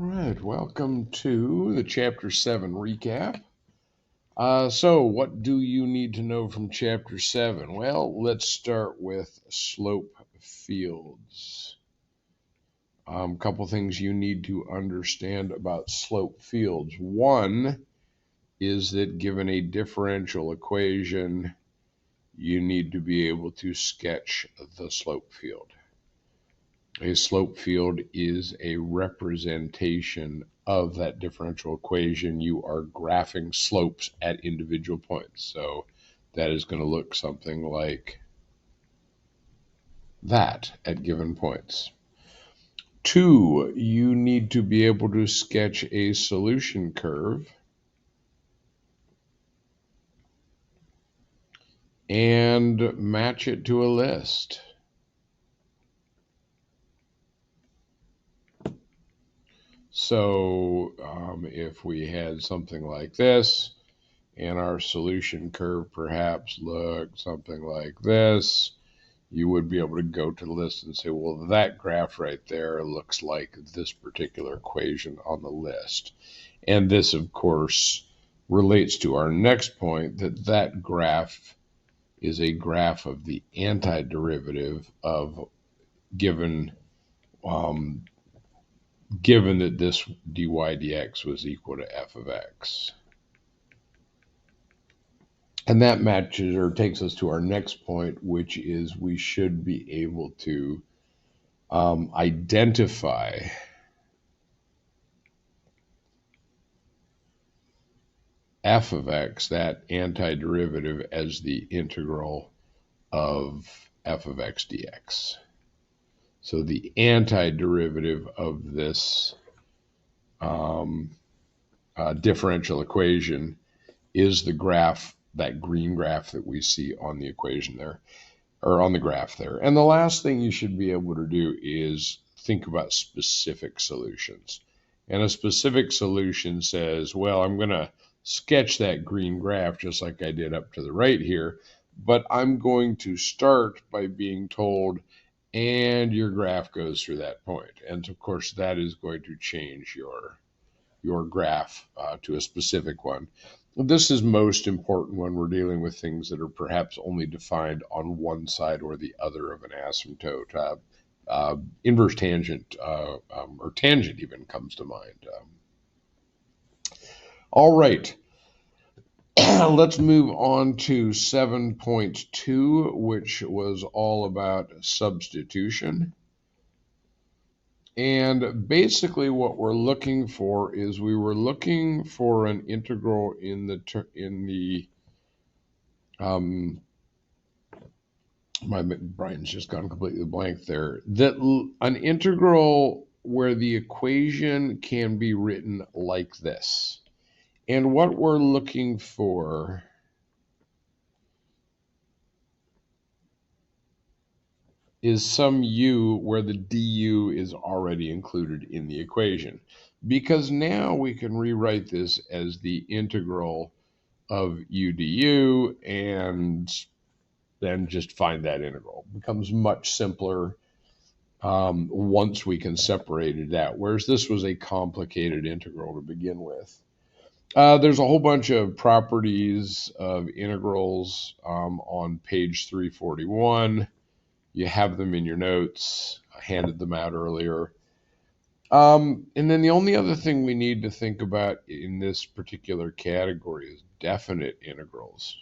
All right, welcome to the Chapter 7 recap. So, what do you need to know from Chapter 7? Well, let's start with slope fields. A couple things you need to understand about slope fields. One is that given a differential equation, you need to be able to sketch the slope field. A slope field is a representation of that differential equation. You are graphing slopes at individual points. So that is going to look something like that at given points. Two, you need to be able to sketch a solution curve and match it to a list. So if we had something like this, and our solution curve perhaps looked something like this, you would be able to go to the list and say, well, that graph right there looks like this particular equation on the list. And this, of course, relates to our next point, that that graph is a graph of the antiderivative of given given that this dy dx was equal to f of x. And that matches or takes us to our next point, which is we should be able to identify f of x, that antiderivative, as the integral of f of x dx. So the antiderivative of this differential equation is the graph, that green graph that we see on the equation there, or on the graph there. And the last thing you should be able to do is think about specific solutions. And a specific solution says, well, I'm going to sketch that green graph just like I did up to the right here, but I'm going to start by being told, and your graph goes through that point. And of course, that is going to change your graph to a specific one. This is most important when we're dealing with things that are perhaps only defined on one side or the other of an asymptote. Inverse tangent or tangent even comes to mind. All right, let's move on to 7.2, which was all about substitution. And basically what we're looking for is we were looking for an integral in the my brain's just gone completely blank there, that an integral where the equation can be written like this. And what we're looking for is some u where the du is already included in the equation. Because now we can rewrite this as the integral of u du and then just find that integral. It becomes much simpler once we can separate it out, whereas this was a complicated integral to begin with. There's a whole bunch of properties of integrals on page 341. You have them in your notes. I handed them out earlier. And then the only other thing we need to think about in this particular category is definite integrals.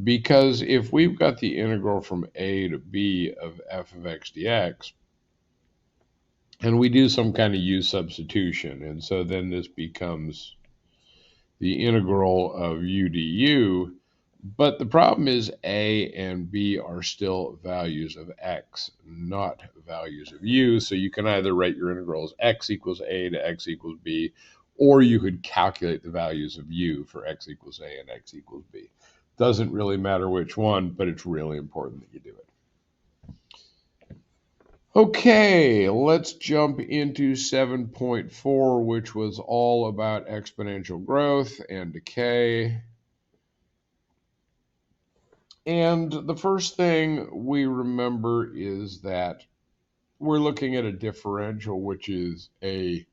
Because if we've got the integral from a to b of f of x dx, and we do some kind of u substitution, and so then this becomes the integral of u du, but the problem is a and b are still values of x, not values of u, so you can either write your integral as x equals a to x equals b, or you could calculate the values of u for x equals a and x equals b. Doesn't really matter which one, but it's really important that you do it. Okay, let's jump into 7.4, which was all about exponential growth and decay. And the first thing we remember is that we're looking at a differential, which is a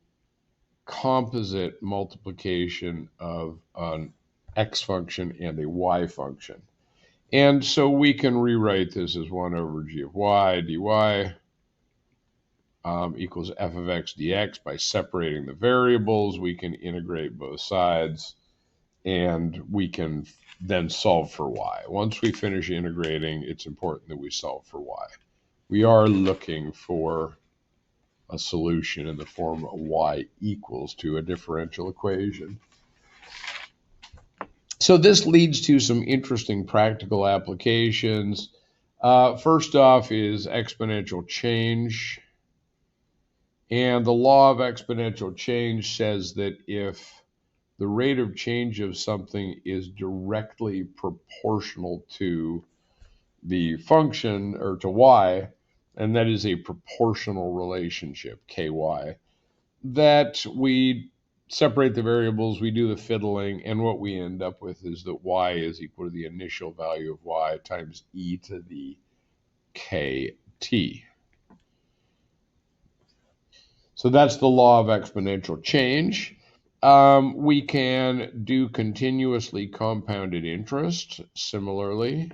composite multiplication of an x function and a y function. And so we can rewrite this as 1 over g of y dy equals f of x dx. By separating the variables, we can integrate both sides, and we can then solve for y. Once we finish integrating, it's important that we solve for y. We are looking for a solution in the form of y equals to a differential equation. So this leads to some interesting practical applications. First off is exponential change. And the law of exponential change says that if the rate of change of something is directly proportional to the function, or to y, and that is a proportional relationship, ky, that we separate the variables, we do the fiddling, and what we end up with is that y is equal to the initial value of y times e to the kt. So that's the law of exponential change. We can do continuously compounded interest similarly.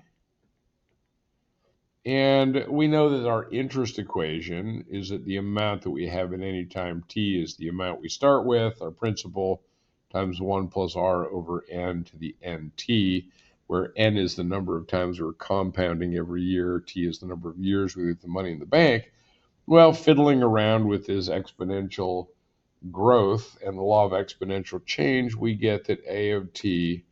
And we know that our interest equation is that the amount that we have at any time t is the amount we start with, our principal, times 1 plus r over n to the nt, where n is the number of times we're compounding every year, t is the number of years we leave the money in the bank. Well, fiddling around with this exponential growth and the law of exponential change, we get that a of t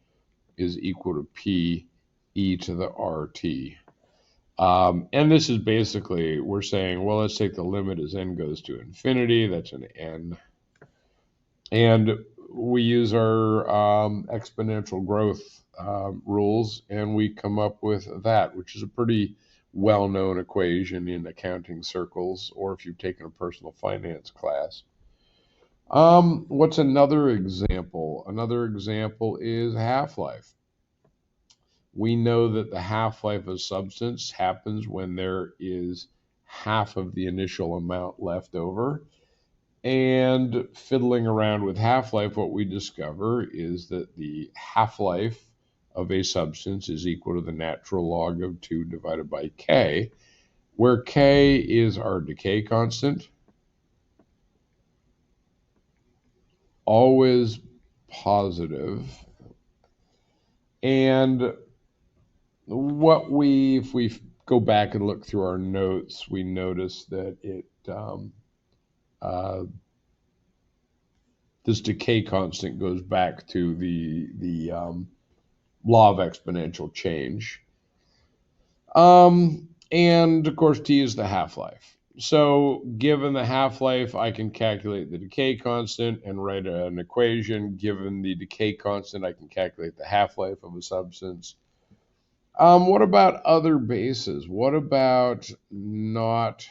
is equal to p e to the rt. And this is basically, we're saying, well, let's take the limit as n goes to infinity. That's an n. And we use our exponential growth rules, and we come up with that, which is a pretty well-known equation in accounting circles, or if you've taken a personal finance class. What's another example? Another example is half-life. We know that the half-life of substance happens when there is half of the initial amount left over. And fiddling around with half-life, what we discover is that the half-life of a substance is equal to the natural log of 2 divided by k, where k is our decay constant, always positive. And if we go back and look through our notes, we notice that this decay constant goes back to the law of exponential change. And of course, t is the half-life. So given the half-life, I can calculate the decay constant and write an equation. Given the decay constant, I can calculate the half-life of a substance. What about other bases? What about not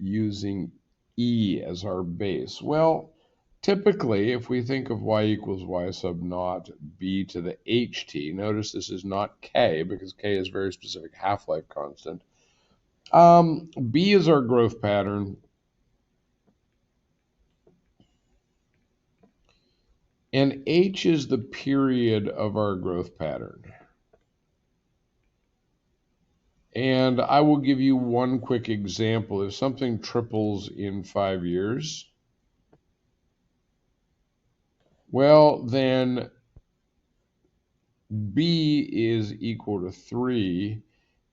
using E as our base? Well, typically, if we think of y equals y sub naught b to the ht, notice this is not k, because k is very specific half-life constant. B is our growth pattern. And h is the period of our growth pattern. And I will give you one quick example. If something triples in 5 years, well, then B is equal to 3,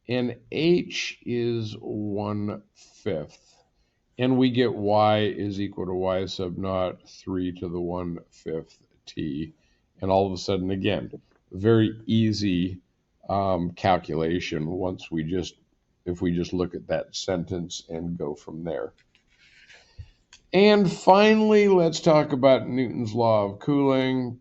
and H is 1/5. And we get Y is equal to Y sub naught 3 to the 1/5 T. And all of a sudden, again, very easy calculation if we just look at that sentence and go from there. And finally, let's talk about Newton's law of cooling.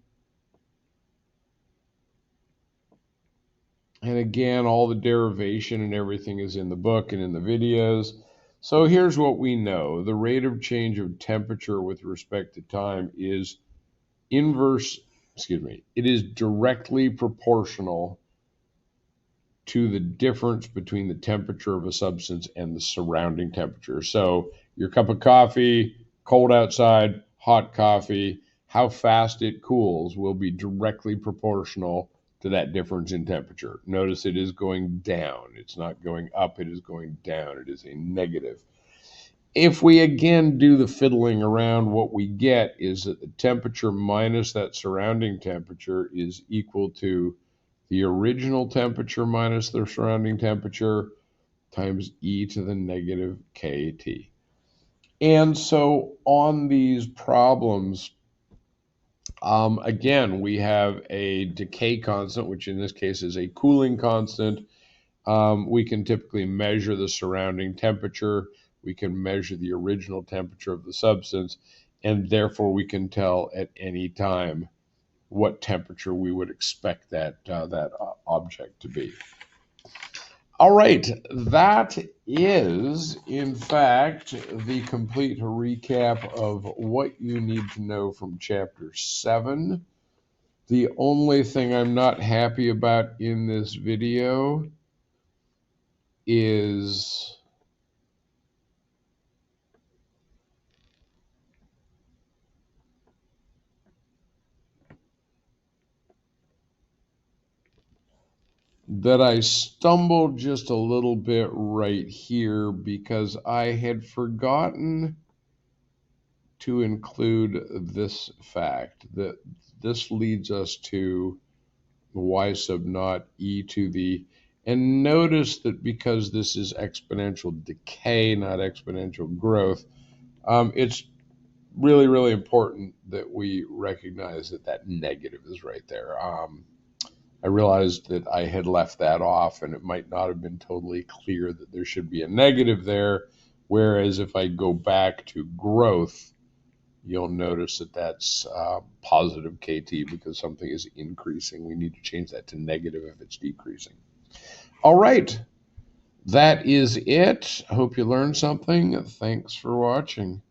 And again, all the derivation and everything is in the book and in the videos. So here's what we know. The rate of change of temperature with respect to time is it is directly proportional to the difference between the temperature of a substance and the surrounding temperature. So your cup of coffee, cold outside, hot coffee, how fast it cools will be directly proportional to that difference in temperature. Notice it is going down. It's not going up, it is going down. It is a negative. If we again do the fiddling around, what we get is that the temperature minus that surrounding temperature is equal to the original temperature minus the surrounding temperature times e to the negative kt. And so on these problems, again, we have a decay constant, which in this case is a cooling constant. We can typically measure the surrounding temperature. We can measure the original temperature of the substance, and therefore we can tell at any time what temperature we would expect that object to be. All right, that is, in fact, the complete recap of what you need to know from Chapter 7. The only thing I'm not happy about in this video is that I stumbled just a little bit right here because I had forgotten to include this fact, that this leads us to y sub naught e to the, and notice that because this is exponential decay, not exponential growth, it's really, really important that we recognize that that negative is right there. I realized that I had left that off, and it might not have been totally clear that there should be a negative there, whereas if I go back to growth, you'll notice that that's positive KT because something is increasing. We need to change that to negative if it's decreasing. All right, that is it. I hope you learned something. Thanks for watching.